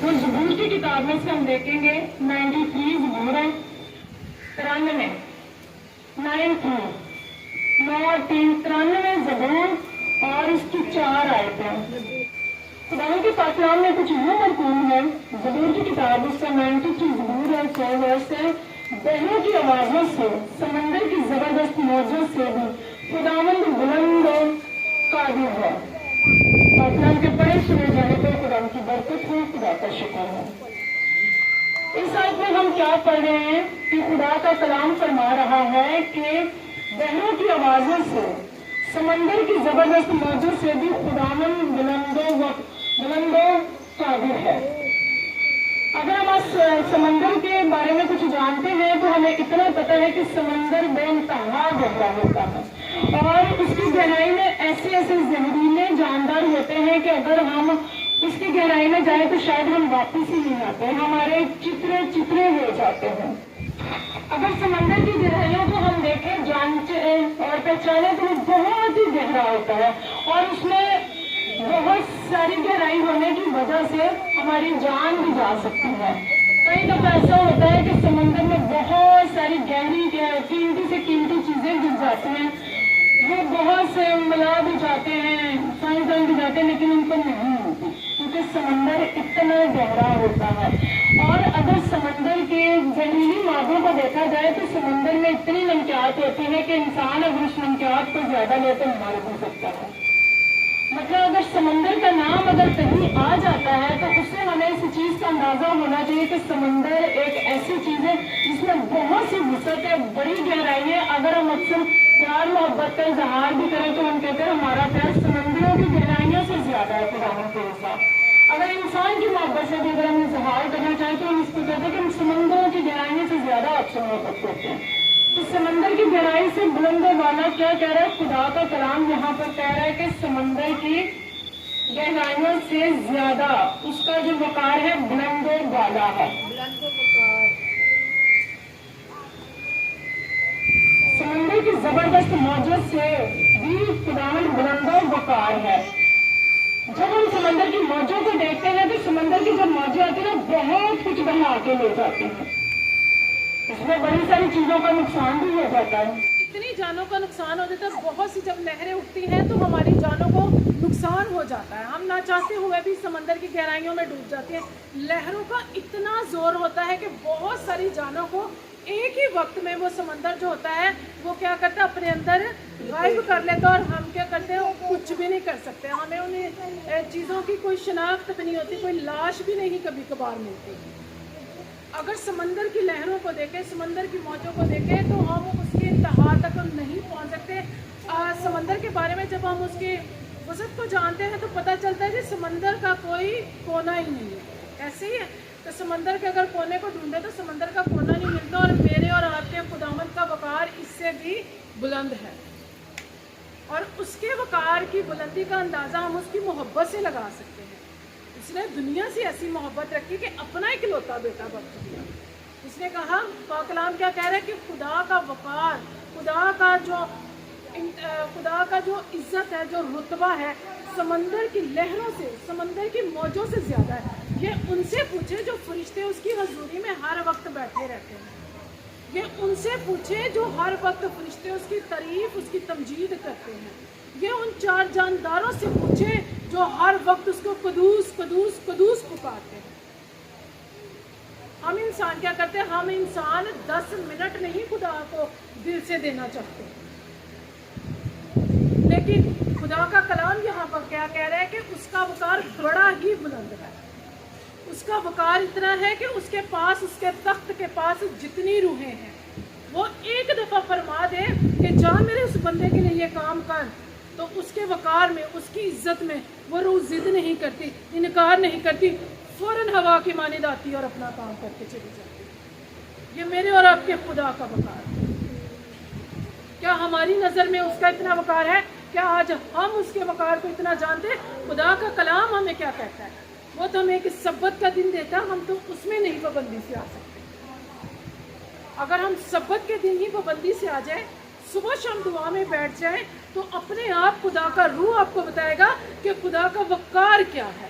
تو زبور کی کتاب میں سے ہم دیکھیں گے 93 زبور ہے، 93 93 زبور اور اس کی 4 آیتیں۔ خدا کے پاک کلام میں کچھ یوں مرکوم ہے، زبور کی کتاب اس کا 93 زبور ہے، 6 ورس ہے، بہنوں کی آوازوں سے، سمندر کی زبردست موجوں سے بھی خداوند بلند و قادر ہے۔ پاک کلام کے پڑھے سنے جانے پر خدا کی برکت ہو، خدا کا شکر ہے۔ اس آیت میں ہم کیا پڑھ رہے ہیں کہ خدا کا کلام فرما رہا ہے کہ بہنوں کی آوازوں سے، سمندر کی زبردست موجوں سے بھی خداوند بلند و قادر ہے۔ اگر ہم سمندر کے بارے میں کچھ جانتے ہیں تو ہمیں اتنا پتہ ہے کہ سمندر بے انتہا گہرا ہوتا ہے اور اس کی گہرائی میں ایسے زہریلے جاندار ہوتے ہیں کہ اگر ہم اس کی گہرائی میں جائیں تو شاید ہم واپس ہی نہیں آتے، ہمارے چترے ہو جاتے ہیں۔ اگر سمندر کی گہرائیوں کو ہم دیکھیں، جانچیں اور پہچانیں تو وہ بہت ہی گہرا ہوتا ہے اور اس میں بہت ساری گہرائی ہونے کی وجہ سے ہماری جان بھی جا سکتی ہے۔ کئی دفعہ ایسا ہوتا ہے کہ سمندر میں بہت ساری گہری قیمتی سے قیمتی چیزیں گر جاتی ہیں، وہ بہت سے ملا بھی جاتے ہیں، سائنسدان بھی جاتے ہیں، لیکن ان پر نہیں ہوتی کیونکہ سمندر اتنا گہرا ہوتا ہے۔ اور اگر سمندر کے زہریلی مادوں کو دیکھا جائے تو سمندر میں اتنی نمکیات ہوتی ہے کہ انسان اگر اس نمکیات کو زیادہ لے تو مر بھی سکتا ہے۔ مطلب اگر سمندر کا نام اگر کہیں آ جاتا ہے تو اس سے ہمیں اس چیز کا اندازہ ہونا چاہیے کہ سمندر ایک ایسی چیز ہے جس میں بہت سی وسعت ہے، بڑی گہرائی ہے۔ اگر ہم اکثر پیار محبت کا اظہار بھی کریں تو ہم کہتے ہیں ہمارا پیار سمندروں کی گہرائیوں سے زیادہ ہے خدا کے ساتھ۔ اگر انسان کی محبت سے بھی اگر ہم اظہار کرنا چاہیں تو ہم اس کو کہتے ہیں کہ ہم سمندروں کی گہرائیوں سے زیادہ آپ سے محبت کرتے ہیں۔ تو سمندر کی گہرائی سے بلند والا کیا کہہ رہا ہے؟ خدا کا کلام یہاں پر کہہ رہا ہے کہ سمندر کی گہرائیوں سے زیادہ اس کا جو وقار ہے بلند و بالا ہے۔ سمندر کی زبردست موجوں سے بھی خداوند بلند و وقار ہے۔ جب ہم سمندر کی موجوں کو دیکھتے ہیں تو سمندر کی جب موجیں آتی ہیں بہت کچھ بہا کے لے جاتی ہیں، اس میں بڑی ساری چیزوں کا نقصان بھی ہو جاتا ہے، اتنی جانوں کا نقصان ہو جاتا ہے۔ بہت سی جب لہریں اٹھتی ہیں تو ہماری جانوں کو نقصان ہو جاتا ہے، ہم نہ چاہتے ہوئے بھی سمندر کی گہرائیوں میں ڈوب جاتے ہیں۔ لہروں کا اتنا زور ہوتا ہے کہ بہت ساری جانوں کو ایک ہی وقت میں وہ سمندر جو ہوتا ہے وہ کیا کرتا ہے اپنے اندر غائب کر لیتا ہے، اور ہم کیا کرتے ہیں کچھ بھی نہیں کر سکتے، ہمیں ان چیزوں کی کوئی شناخت بھی نہیں ہوتی، کوئی لاش بھی نہیں کبھی کبھار ملتی۔ اگر سمندر کی لہروں کو دیکھیں، سمندر کی موجوں کو دیکھیں تو ہم اس کے انتہا تک ہم نہیں پہنچ سکتے۔ سمندر کے بارے میں جب ہم اس کی وسعت کو جانتے ہیں تو پتہ چلتا ہے کہ سمندر کا کوئی کونا ہی نہیں ہے۔ ایسے ہی ہے کہ سمندر کے اگر کونے کو ڈھونڈے تو سمندر کا کونا نہیں ملتا، اور میرے اور آپ کے خداوند کا وقار اس سے بھی بلند ہے، اور اس کے وقار کی بلندی کا اندازہ ہم اس کی محبت سے لگا سکتے ہیں۔ اس نے دنیا سے ایسی محبت رکھی کہ اپنا اکلوتا بیٹا بخش دیا۔ اس نے کہا، پاک کلام کیا کہہ رہا ہے کہ خدا کا وقار، خدا کا جو عزت ہے، جو رتبہ ہے، سمندر کی لہروں سے، سمندر کی موجوں سے زیادہ ہے۔ یہ ان سے پوچھے جو فرشتے اس کی حضوری میں ہر وقت بیٹھے رہتے ہیں، یہ ان سے پوچھے جو ہر وقت فرشتے اس کی تعریف، اس کی تمجید کرتے ہیں، یہ ان 4 جانداروں سے پوچھے جو ہر وقت اس کو قدوس قدوس قدوس پکارتے ہیں۔ ہم انسان کیا کرتے ہیں؟ ہم انسان 10 منٹ نہیں خدا کو دل سے دینا چاہتے، لیکن خدا کا کلام یہاں پر کیا کہہ رہا ہے کہ اس کا وقار بڑا ہی بلند ہے۔ اس کا وقار اتنا ہے کہ اس کے پاس، اس کے تخت کے پاس جتنی روحیں ہیں، وہ ایک دفعہ فرما دے کہ جا میرے اس بندے کے لیے یہ کام کر، تو اس کے وقار میں، اس کی عزت میں وہ روح ضد نہیں کرتی، انکار نہیں کرتی، فوراً ہوا کی مانند آتی اور اپنا کام کر کے چلی جاتی۔ یہ میرے اور آپ کے خدا کا وقار ہے۔ کیا ہماری نظر میں اس کا اتنا وقار ہے؟ کیا آج ہم اس کے وقار کو اتنا جانتے ہیں؟ خدا کا کلام ہمیں کیا کہتا ہے؟ وہ تو ہمیں ایک سبت کا دن دیتا ہے، ہم تو اس میں نہیں پابندی سے آ سکتے۔ اگر ہم سبت کے دن ہی پابندی سے آ جائیں، صبح شام دعا میں بیٹھ جائیں، تو اپنے آپ خدا کا روح آپ کو بتائے گا کہ خدا کا وقار کیا ہے۔